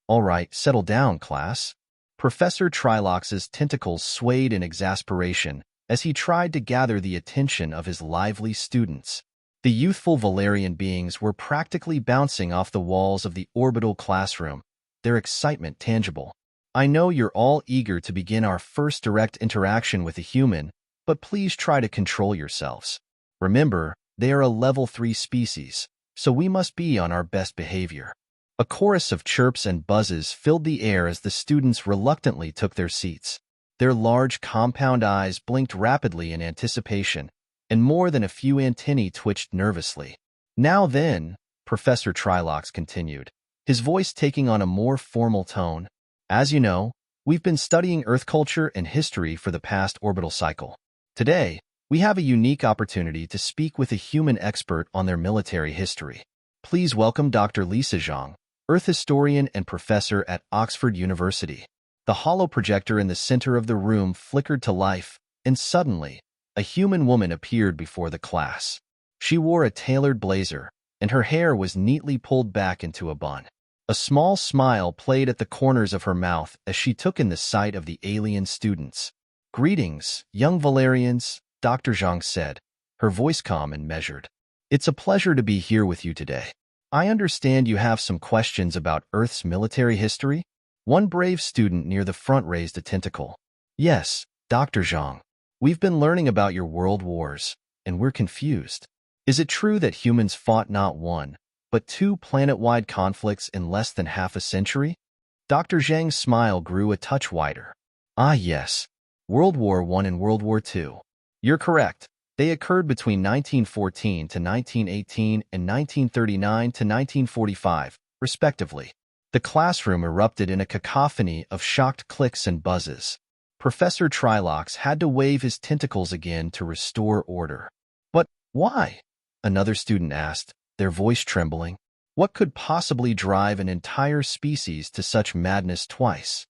All right, settle down, class. Professor Trilox's tentacles swayed in exasperation as he tried to gather the attention of his lively students. The youthful Volarian beings were practically bouncing off the walls of the orbital classroom, their excitement tangible. I know you're all eager to begin our first direct interaction with a human, but please try to control yourselves. Remember, they are a level 3 species, so we must be on our best behavior. A chorus of chirps and buzzes filled the air as the students reluctantly took their seats. Their large compound eyes blinked rapidly in anticipation, and more than a few antennae twitched nervously. Now then, Professor Trilox continued, his voice taking on a more formal tone. As you know, we've been studying Earth culture and history for the past orbital cycle. Today, we have a unique opportunity to speak with a human expert on their military history. Please welcome Dr. Lisa Zhang, Earth historian and professor at Oxford University. The hollow projector in the center of the room flickered to life, and suddenly, a human woman appeared before the class. She wore a tailored blazer, and her hair was neatly pulled back into a bun. A small smile played at the corners of her mouth as she took in the sight of the alien students. "Greetings, young Valerians," Dr. Zhang said, her voice calm and measured. "It's a pleasure to be here with you today. I understand you have some questions about Earth's military history?" One brave student near the front raised a tentacle. "Yes, Dr. Zhang. We've been learning about your world wars, and we're confused. Is it true that humans fought not one, but two planet-wide conflicts in less than half a century?" Dr. Zhang's smile grew a touch wider. "Ah, yes. World War I and World War II. You're correct. They occurred between 1914 to 1918 and 1939 to 1945, respectively." The classroom erupted in a cacophony of shocked clicks and buzzes. Professor Trilox had to wave his tentacles again to restore order. "But why?" another student asked, their voice trembling. "What could possibly drive an entire species to such madness twice?"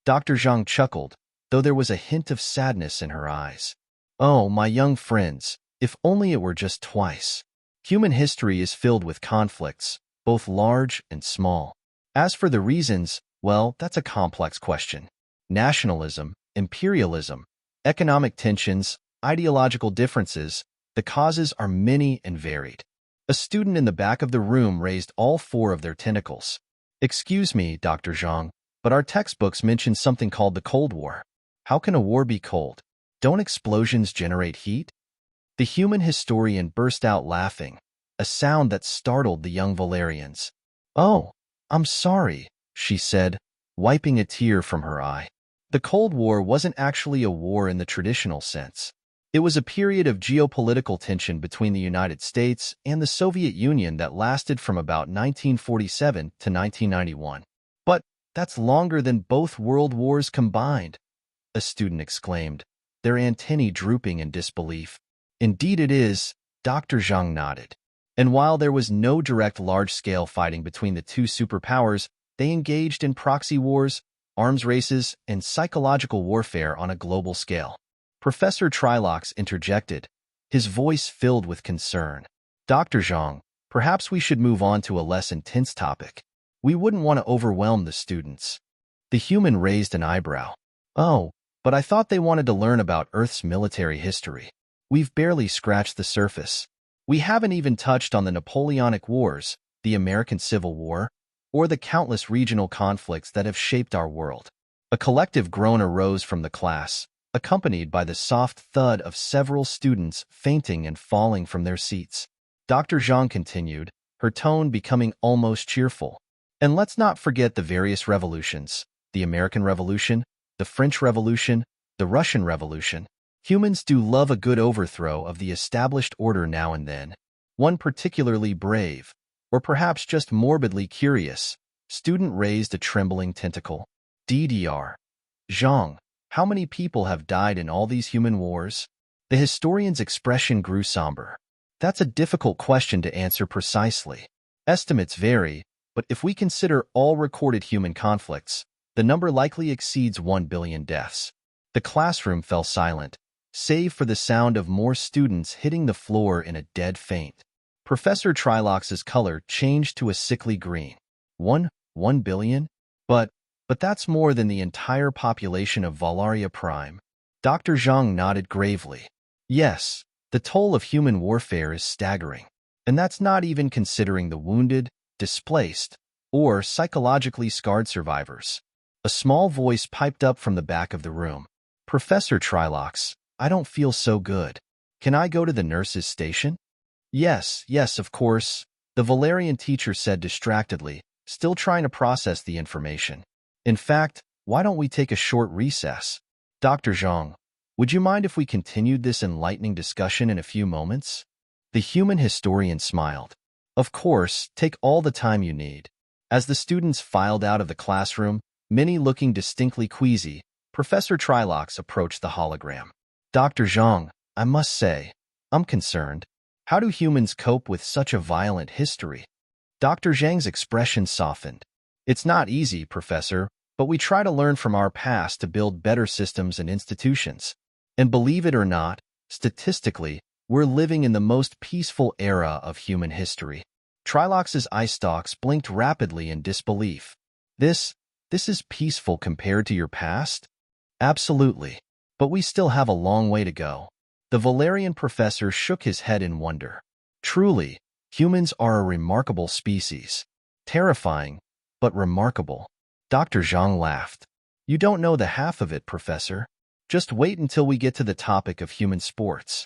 Dr. Zhang chuckled, though there was a hint of sadness in her eyes. "Oh, my young friends, if only it were just twice. Human history is filled with conflicts, both large and small. As for the reasons, well, that's a complex question. Nationalism, imperialism, economic tensions, ideological differences, the causes are many and varied." A student in the back of the room raised all four of their tentacles. "Excuse me, Dr. Zhang, but our textbooks mention something called the Cold War. How can a war be cold? Don't explosions generate heat?" The human historian burst out laughing, a sound that startled the young Volarians. "Oh, I'm sorry," she said, wiping a tear from her eye. The Cold War wasn't actually a war in the traditional sense. It was a period of geopolitical tension between the United States and the Soviet Union that lasted from about 1947 to 1991. "But that's longer than both world wars combined," a student exclaimed, their antennae drooping in disbelief. "Indeed it is," Dr. Zhang nodded. "And while there was no direct large-scale fighting between the two superpowers, they engaged in proxy wars, arms races, and psychological warfare on a global scale." Professor Trilox interjected, his voice filled with concern. "Dr. Zhang, perhaps we should move on to a less intense topic. We wouldn't want to overwhelm the students." The human raised an eyebrow. "Oh, but I thought they wanted to learn about Earth's military history. We've barely scratched the surface. We haven't even touched on the Napoleonic Wars, the American Civil War, or the countless regional conflicts that have shaped our world." A collective groan arose from the class, accompanied by the soft thud of several students fainting and falling from their seats. Dr. Zhang continued, her tone becoming almost cheerful. "And let's not forget the various revolutions, the American Revolution, the French Revolution, the Russian Revolution. Humans do love a good overthrow of the established order now and then." One particularly brave, or perhaps just morbidly curious, student raised a trembling tentacle. "DDR. Zhang, how many people have died in all these human wars?" The historian's expression grew somber. "That's a difficult question to answer precisely. Estimates vary, but if we consider all recorded human conflicts, the number likely exceeds 1 billion deaths." The classroom fell silent, save for the sound of more students hitting the floor in a dead faint. Professor Trilox's color changed to a sickly green. 1 billion? But, but that's more than the entire population of Valaria Prime. Dr. Zhang nodded gravely. Yes, the toll of human warfare is staggering. And that's not even considering the wounded, displaced, or psychologically scarred survivors. A small voice piped up from the back of the room. Professor Trilox, I don't feel so good. Can I go to the nurse's station? Yes, of course, the Volarian teacher said distractedly, still trying to process the information. In fact, why don't we take a short recess? Dr. Zhang, would you mind if we continued this enlightening discussion in a few moments? The human historian smiled. Of course, take all the time you need. As the students filed out of the classroom, many looking distinctly queasy, Professor Trilox approached the hologram. Dr. Zhang, I must say, I'm concerned. How do humans cope with such a violent history? Dr. Zhang's expression softened. It's not easy, Professor, but we try to learn from our past to build better systems and institutions. And believe it or not, statistically, we're living in the most peaceful era of human history. Trilox's eye stalks blinked rapidly in disbelief. This is peaceful compared to your past? Absolutely. But we still have a long way to go. The Volarian professor shook his head in wonder. Truly, humans are a remarkable species. Terrifying, but remarkable. Dr. Zhang laughed. You don't know the half of it, Professor. Just wait until we get to the topic of human sports.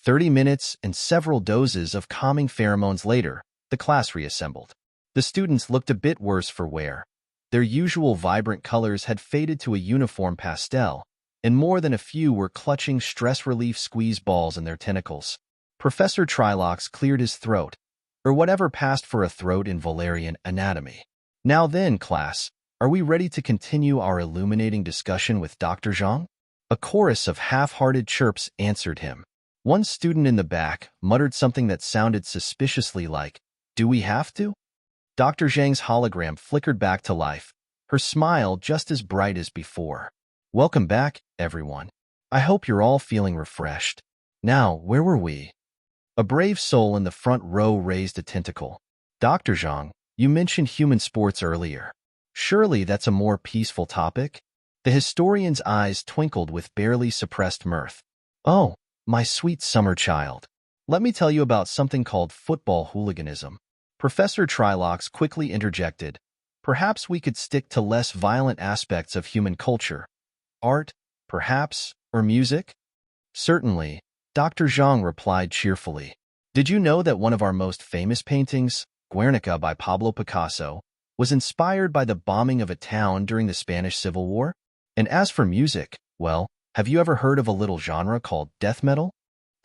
30 minutes and several doses of calming pheromones later, the class reassembled. The students looked a bit worse for wear. Their usual vibrant colors had faded to a uniform pastel, and more than a few were clutching stress relief squeeze balls in their tentacles. Professor Trilox cleared his throat, or whatever passed for a throat in Volarian anatomy. Now then, class, are we ready to continue our illuminating discussion with Dr. Zhang? A chorus of half-hearted chirps answered him. One student in the back muttered something that sounded suspiciously like, "Do we have to?" Dr. Zhang's hologram flickered back to life, her smile just as bright as before. Welcome back, everyone. I hope you're all feeling refreshed. Now, where were we? A brave soul in the front row raised a tentacle. Dr. Zhang, you mentioned human sports earlier. Surely that's a more peaceful topic? The historian's eyes twinkled with barely suppressed mirth. Oh, my sweet summer child. Let me tell you about something called football hooliganism. Professor Trilox quickly interjected. Perhaps we could stick to less violent aspects of human culture. Art, perhaps, or music? Certainly, Dr. Zhang replied cheerfully. Did you know that one of our most famous paintings, Guernica by Pablo Picasso, was inspired by the bombing of a town during the Spanish Civil War? And as for music, well, have you ever heard of a little genre called death metal?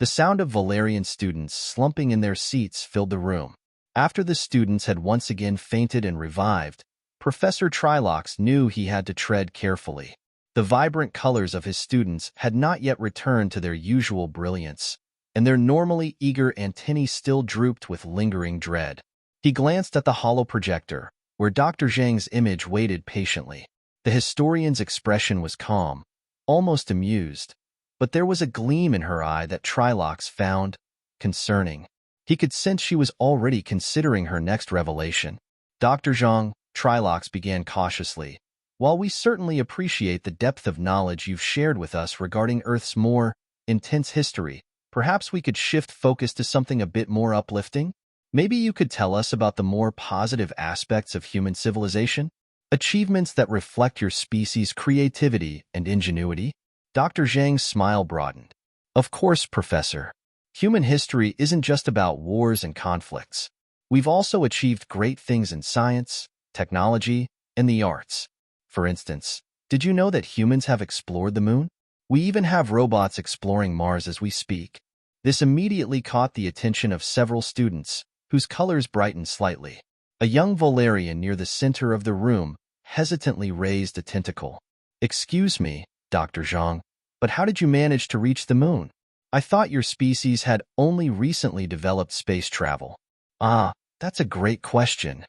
The sound of Volarian students slumping in their seats filled the room. After the students had once again fainted and revived, Professor Trilox knew he had to tread carefully. The vibrant colors of his students had not yet returned to their usual brilliance, and their normally eager antennae still drooped with lingering dread. He glanced at the hollow projector, where Dr. Zhang's image waited patiently. The historian's expression was calm, almost amused, but there was a gleam in her eye that Trilox found concerning. He could sense she was already considering her next revelation. Dr. Zhang, Trilox began cautiously. While we certainly appreciate the depth of knowledge you've shared with us regarding Earth's more intense history, perhaps we could shift focus to something a bit more uplifting? Maybe you could tell us about the more positive aspects of human civilization? Achievements that reflect your species' creativity and ingenuity? Dr. Zhang's smile broadened. Of course, Professor. Human history isn't just about wars and conflicts. We've also achieved great things in science, technology, and the arts. For instance, did you know that humans have explored the moon? We even have robots exploring Mars as we speak. This immediately caught the attention of several students, whose colors brightened slightly. A young Volarian near the center of the room hesitantly raised a tentacle. Excuse me, Dr. Zhang, but how did you manage to reach the moon? I thought your species had only recently developed space travel. Ah, that's a great question.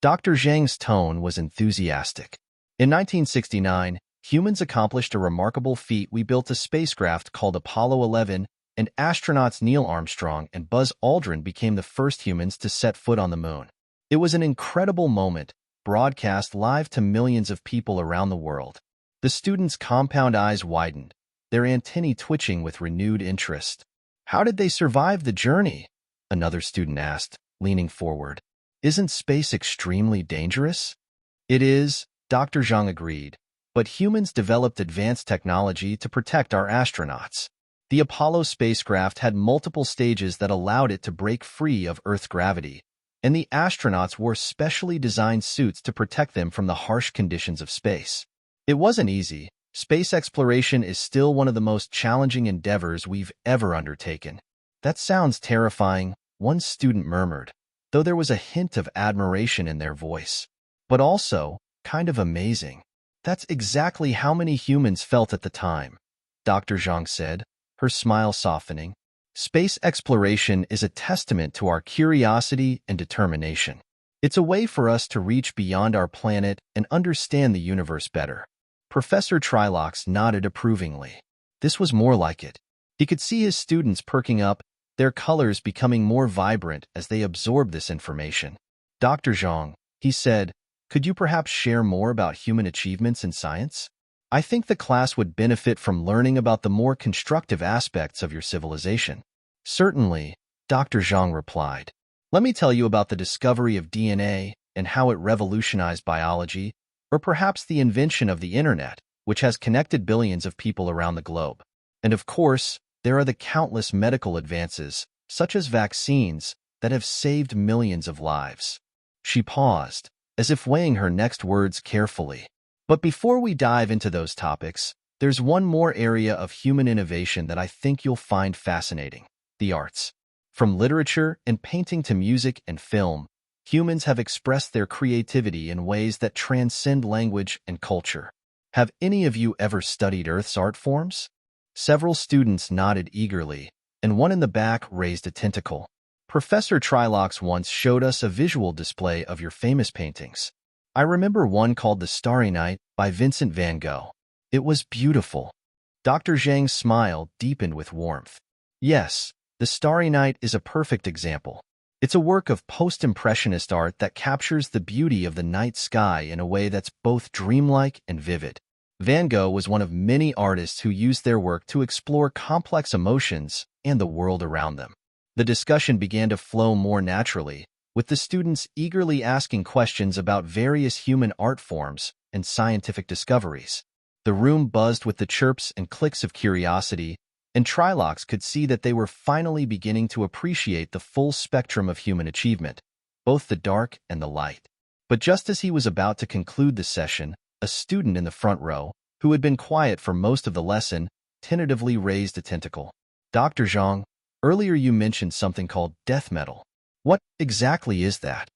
Dr. Zhang's tone was enthusiastic. In 1969, humans accomplished a remarkable feat. We built a spacecraft called Apollo 11, and astronauts Neil Armstrong and Buzz Aldrin became the first humans to set foot on the moon. It was an incredible moment, broadcast live to millions of people around the world. The students' compound eyes widened, their antennae twitching with renewed interest. "How did they survive the journey?" another student asked, leaning forward. "Isn't space extremely dangerous?" "It is," Dr. Zhang agreed, "but humans developed advanced technology to protect our astronauts. The Apollo spacecraft had multiple stages that allowed it to break free of Earth's gravity, and the astronauts wore specially designed suits to protect them from the harsh conditions of space. It wasn't easy. Space exploration is still one of the most challenging endeavors we've ever undertaken." "That sounds terrifying," one student murmured, though there was a hint of admiration in their voice. "But also, kind of amazing." "That's exactly how many humans felt at the time," Dr. Zhang said, her smile softening. "Space exploration is a testament to our curiosity and determination. It's a way for us to reach beyond our planet and understand the universe better." Professor Trilox nodded approvingly. This was more like it. He could see his students perking up, their colors becoming more vibrant as they absorbed this information. "Dr. Zhang," he said, "could you perhaps share more about human achievements in science? I think the class would benefit from learning about the more constructive aspects of your civilization." "Certainly," Dr. Zhang replied. "Let me tell you about the discovery of DNA and how it revolutionized biology, or perhaps the invention of the Internet, which has connected billions of people around the globe. And of course, there are the countless medical advances, such as vaccines, that have saved millions of lives." She paused, as if weighing her next words carefully. "But before we dive into those topics, there's one more area of human innovation that I think you'll find fascinating: the arts. From literature and painting to music and film, humans have expressed their creativity in ways that transcend language and culture. Have any of you ever studied Earth's art forms?" Several students nodded eagerly, and one in the back raised a tentacle. "Professor Trilox once showed us a visual display of your famous paintings. I remember one called The Starry Night by Vincent van Gogh. It was beautiful." Dr. Zhang's smile deepened with warmth. "Yes, The Starry Night is a perfect example. It's a work of post-impressionist art that captures the beauty of the night sky in a way that's both dreamlike and vivid." Van Gogh was one of many artists who used their work to explore complex emotions and the world around them. The discussion began to flow more naturally, with the students eagerly asking questions about various human art forms and scientific discoveries. The room buzzed with the chirps and clicks of curiosity, and Trilox could see that they were finally beginning to appreciate the full spectrum of human achievement, both the dark and the light. But just as he was about to conclude the session, a student in the front row, who had been quiet for most of the lesson, tentatively raised a tentacle. "Dr. Zhang, earlier you mentioned something called death metal. What exactly is that?"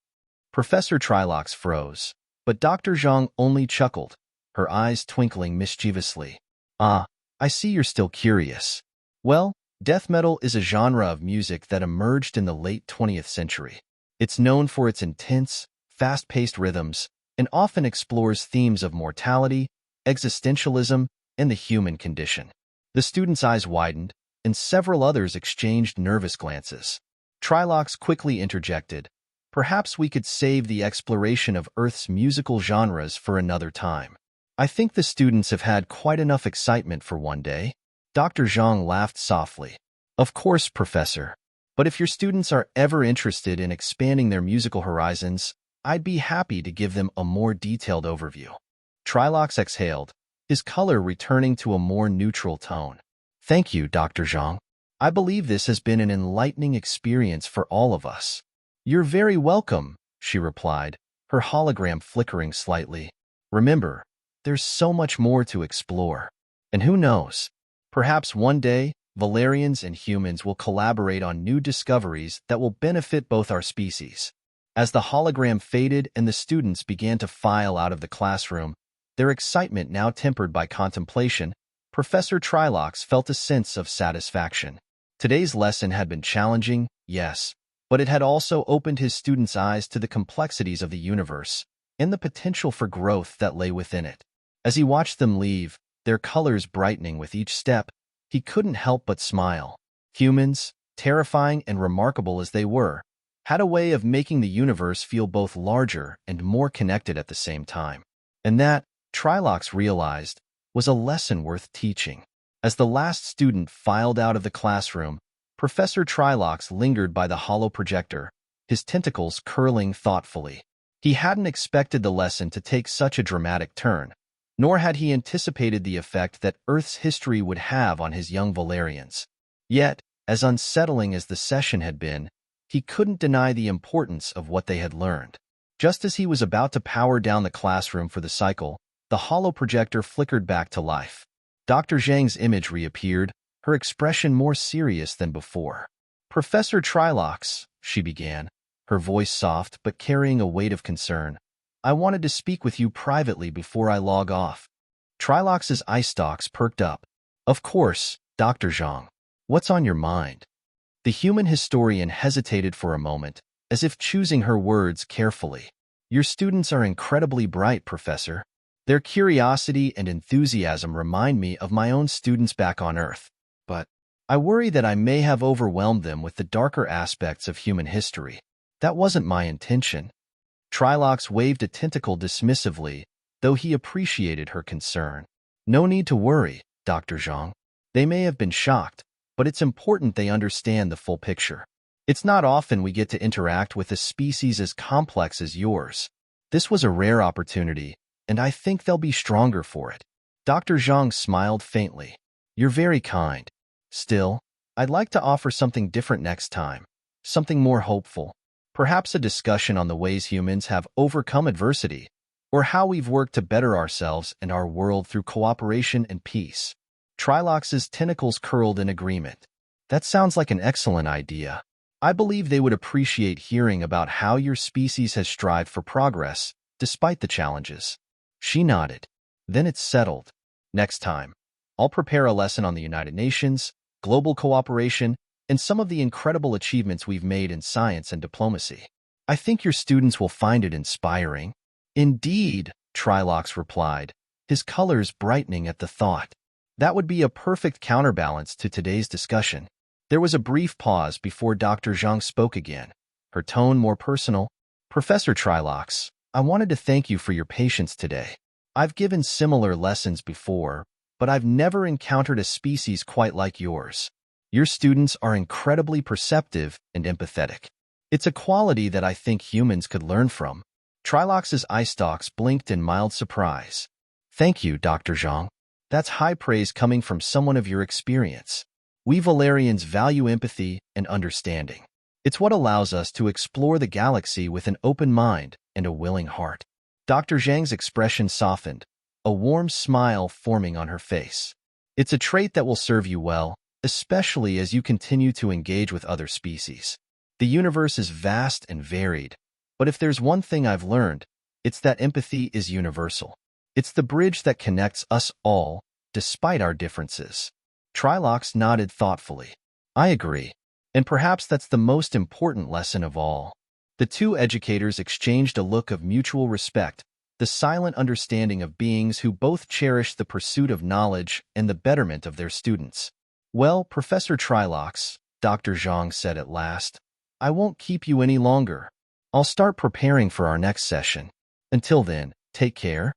Professor Trilox froze, but Dr. Zhang only chuckled, her eyes twinkling mischievously. "Ah, I see you're still curious. Well, death metal is a genre of music that emerged in the late 20th century. It's known for its intense, fast-paced rhythms and often explores themes of mortality, existentialism, and the human condition." The students' eyes widened, and several others exchanged nervous glances. Trilox quickly interjected, "Perhaps we could save the exploration of Earth's musical genres for another time. I think the students have had quite enough excitement for one day." Dr. Zhang laughed softly. "Of course, Professor. But if your students are ever interested in expanding their musical horizons, I'd be happy to give them a more detailed overview." Trilox exhaled, his color returning to a more neutral tone. "Thank you, Dr. Zhang. I believe this has been an enlightening experience for all of us." "You're very welcome," she replied, her hologram flickering slightly. "Remember, there's so much more to explore. And who knows? Perhaps one day, Volarians and humans will collaborate on new discoveries that will benefit both our species." As the hologram faded and the students began to file out of the classroom, their excitement now tempered by contemplation, Professor Trilox felt a sense of satisfaction. Today's lesson had been challenging, yes, but it had also opened his students' eyes to the complexities of the universe and the potential for growth that lay within it. As he watched them leave, their colors brightening with each step, he couldn't help but smile. Humans, terrifying and remarkable as they were, had a way of making the universe feel both larger and more connected at the same time. And that, Trilox realized, was a lesson worth teaching. As the last student filed out of the classroom, Professor Trilox lingered by the hollow projector, his tentacles curling thoughtfully. He hadn't expected the lesson to take such a dramatic turn, nor had he anticipated the effect that Earth's history would have on his young Volarians. Yet, as unsettling as the session had been, he couldn't deny the importance of what they had learned. Just as he was about to power down the classroom for the cycle, the hollow projector flickered back to life. Dr. Zhang's image reappeared, her expression more serious than before. "Professor Trilox," she began, her voice soft but carrying a weight of concern, "I wanted to speak with you privately before I log off." Trilox's eye stalks perked up. "Of course, Dr. Zhang. What's on your mind?" The human historian hesitated for a moment, as if choosing her words carefully. "Your students are incredibly bright, Professor. Their curiosity and enthusiasm remind me of my own students back on Earth. But I worry that I may have overwhelmed them with the darker aspects of human history. That wasn't my intention." Trilox waved a tentacle dismissively, though he appreciated her concern. "No need to worry, Dr. Zhang. They may have been shocked, but it's important they understand the full picture. It's not often we get to interact with a species as complex as yours. This was a rare opportunity, and I think they'll be stronger for it." Dr. Zhang smiled faintly. "You're very kind. Still, I'd like to offer something different next time, something more hopeful. Perhaps a discussion on the ways humans have overcome adversity, or how we've worked to better ourselves and our world through cooperation and peace." Trilox's tentacles curled in agreement. "That sounds like an excellent idea. I believe they would appreciate hearing about how your species has strived for progress, despite the challenges." She nodded. "Then it's settled. Next time, I'll prepare a lesson on the United Nations, global cooperation, and some of the incredible achievements we've made in science and diplomacy. I think your students will find it inspiring." "Indeed," Trilox replied, his colors brightening at the thought. "That would be a perfect counterbalance to today's discussion." There was a brief pause before Dr. Zhang spoke again, her tone more personal. "Professor Trilox, I wanted to thank you for your patience today. I've given similar lessons before, but I've never encountered a species quite like yours. Your students are incredibly perceptive and empathetic. It's a quality that I think humans could learn from." Trilox's eye stalks blinked in mild surprise. "Thank you, Dr. Zhang. That's high praise coming from someone of your experience. We Volarians value empathy and understanding. It's what allows us to explore the galaxy with an open mind and a willing heart." Dr. Zhang's expression softened, a warm smile forming on her face. "It's a trait that will serve you well, especially as you continue to engage with other species. The universe is vast and varied, but if there's one thing I've learned, it's that empathy is universal. It's the bridge that connects us all, despite our differences." Trilox nodded thoughtfully. "I agree, and perhaps that's the most important lesson of all." The two educators exchanged a look of mutual respect, the silent understanding of beings who both cherished the pursuit of knowledge and the betterment of their students. "Well, Professor Trilox," Dr. Zhang said at last, "I won't keep you any longer. I'll start preparing for our next session. Until then, take care."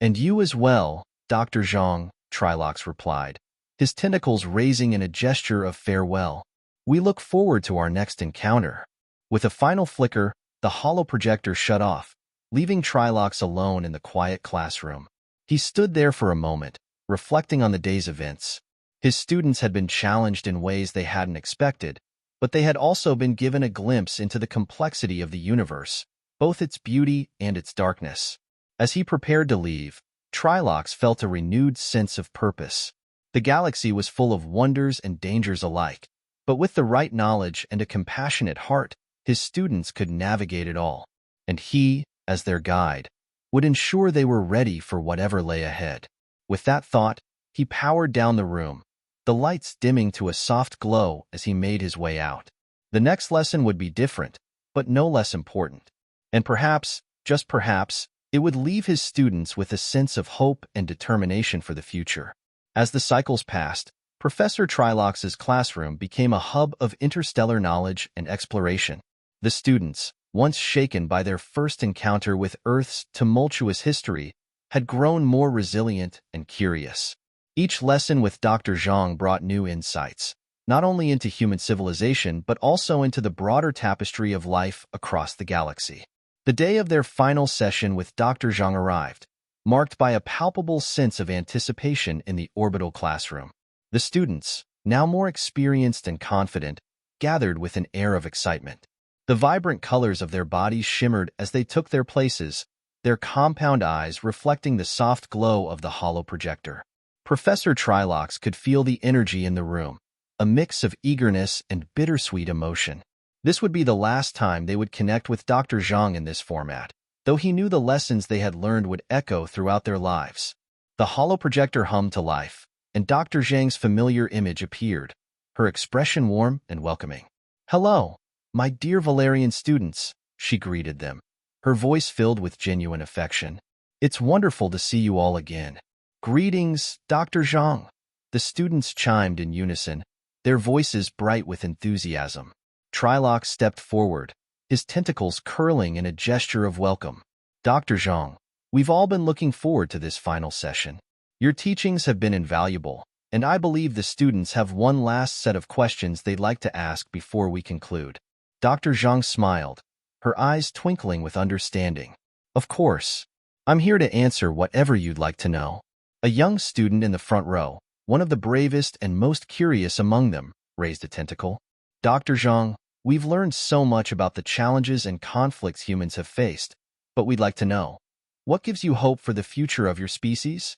"And you as well, Dr. Zhang," Trilox replied, his tentacles raising in a gesture of farewell. "We look forward to our next encounter." With a final flicker, the hollow projector shut off, leaving Trilox alone in the quiet classroom. He stood there for a moment, reflecting on the day's events. His students had been challenged in ways they hadn't expected, but they had also been given a glimpse into the complexity of the universe, both its beauty and its darkness. As he prepared to leave, Trilox felt a renewed sense of purpose. The galaxy was full of wonders and dangers alike, but with the right knowledge and a compassionate heart, his students could navigate it all. And he, as their guide, would ensure they were ready for whatever lay ahead. With that thought, he powered down the room, the lights dimming to a soft glow as he made his way out. The next lesson would be different, but no less important. And perhaps, just perhaps, it would leave his students with a sense of hope and determination for the future. As the cycles passed, Professor Trilox's classroom became a hub of interstellar knowledge and exploration. The students, once shaken by their first encounter with Earth's tumultuous history, had grown more resilient and curious. Each lesson with Dr. Zhang brought new insights, not only into human civilization but also into the broader tapestry of life across the galaxy. The day of their final session with Dr. Zhang arrived, marked by a palpable sense of anticipation in the orbital classroom. The students, now more experienced and confident, gathered with an air of excitement. The vibrant colors of their bodies shimmered as they took their places, their compound eyes reflecting the soft glow of the hollow projector. Professor Trilox could feel the energy in the room, a mix of eagerness and bittersweet emotion. This would be the last time they would connect with Dr. Zhang in this format, though he knew the lessons they had learned would echo throughout their lives. The hollow projector hummed to life, and Dr. Zhang's familiar image appeared, her expression warm and welcoming. "Hello, my dear Volarian students," she greeted them, her voice filled with genuine affection. "It's wonderful to see you all again." "Greetings, Dr. Zhang," the students chimed in unison, their voices bright with enthusiasm. Trilox stepped forward, his tentacles curling in a gesture of welcome. "Dr. Zhang, we've all been looking forward to this final session. Your teachings have been invaluable, and I believe the students have one last set of questions they'd like to ask before we conclude." Dr. Zhang smiled, her eyes twinkling with understanding. "Of course. I'm here to answer whatever you'd like to know." A young student in the front row, one of the bravest and most curious among them, raised a tentacle. "Dr. Zhang, we've learned so much about the challenges and conflicts humans have faced, but we'd like to know, what gives you hope for the future of your species?"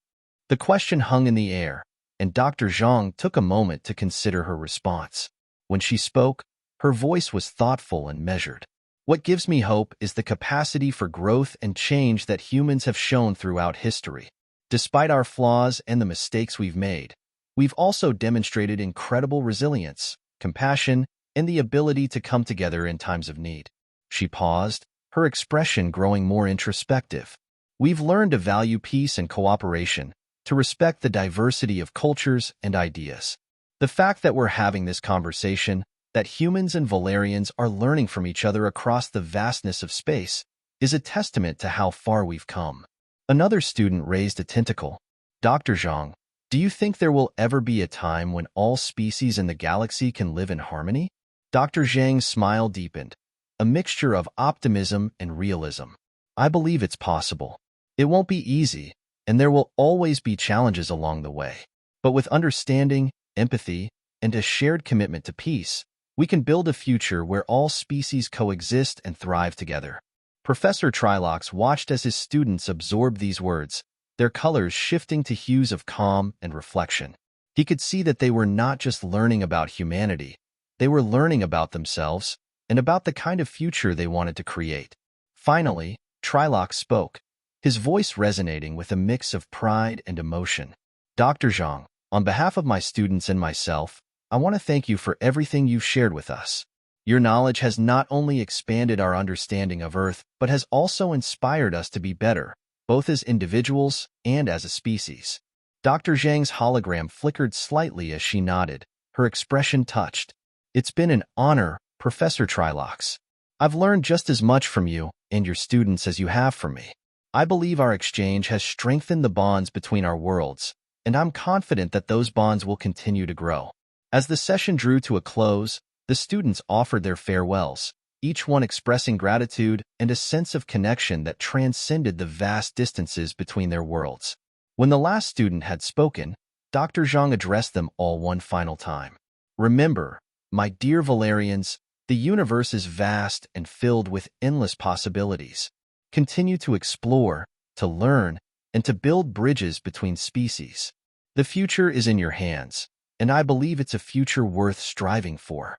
The question hung in the air, and Dr. Zhang took a moment to consider her response. When she spoke, her voice was thoughtful and measured. "What gives me hope is the capacity for growth and change that humans have shown throughout history. Despite our flaws and the mistakes we've made, we've also demonstrated incredible resilience, compassion, and the ability to come together in times of need." She paused, her expression growing more introspective. "We've learned to value peace and cooperation, to respect the diversity of cultures and ideas. The fact that we're having this conversation, that humans and Volarians are learning from each other across the vastness of space, is a testament to how far we've come." Another student raised a tentacle. "Dr. Zhang, do you think there will ever be a time when all species in the galaxy can live in harmony?" Dr. Zhang's smile deepened, a mixture of optimism and realism. "I believe it's possible. It won't be easy, and there will always be challenges along the way. But with understanding, empathy, and a shared commitment to peace, we can build a future where all species coexist and thrive together." Professor Trilox watched as his students absorbed these words, their colors shifting to hues of calm and reflection. He could see that they were not just learning about humanity, they were learning about themselves and about the kind of future they wanted to create. Finally, Trilox spoke, his voice resonating with a mix of pride and emotion. "Dr. Zhang, on behalf of my students and myself, I want to thank you for everything you've shared with us. Your knowledge has not only expanded our understanding of Earth, but has also inspired us to be better, both as individuals and as a species." Dr. Zhang's hologram flickered slightly as she nodded, her expression touched. "It's been an honor, Professor Trilox. I've learned just as much from you and your students as you have from me. I believe our exchange has strengthened the bonds between our worlds, and I'm confident that those bonds will continue to grow." As the session drew to a close, the students offered their farewells, each one expressing gratitude and a sense of connection that transcended the vast distances between their worlds. When the last student had spoken, Dr. Zhang addressed them all one final time. "Remember, my dear Volarians, the universe is vast and filled with endless possibilities. Continue to explore, to learn, and to build bridges between species. The future is in your hands, and I believe it's a future worth striving for."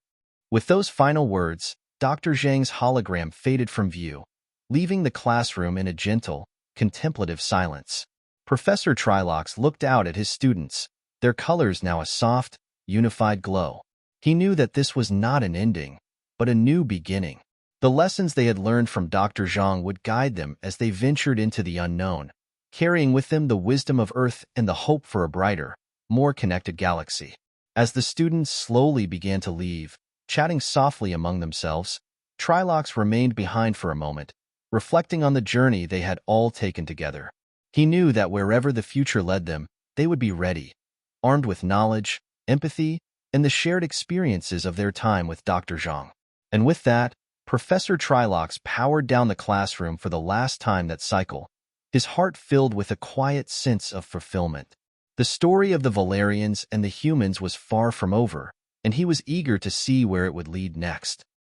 With those final words, Dr. Zhang's hologram faded from view, leaving the classroom in a gentle, contemplative silence. Professor Trilox looked out at his students, their colors now a soft, unified glow. He knew that this was not an ending, but a new beginning. The lessons they had learned from Dr. Zhang would guide them as they ventured into the unknown, carrying with them the wisdom of Earth and the hope for a brighter, more connected galaxy. As the students slowly began to leave, chatting softly among themselves, Trilox remained behind for a moment, reflecting on the journey they had all taken together. He knew that wherever the future led them, they would be ready, armed with knowledge, empathy, and the shared experiences of their time with Dr. Zhang. And with that, Professor Trilox powered down the classroom for the last time that cycle, his heart filled with a quiet sense of fulfillment. The story of the Volarians and the humans was far from over, and he was eager to see where it would lead next.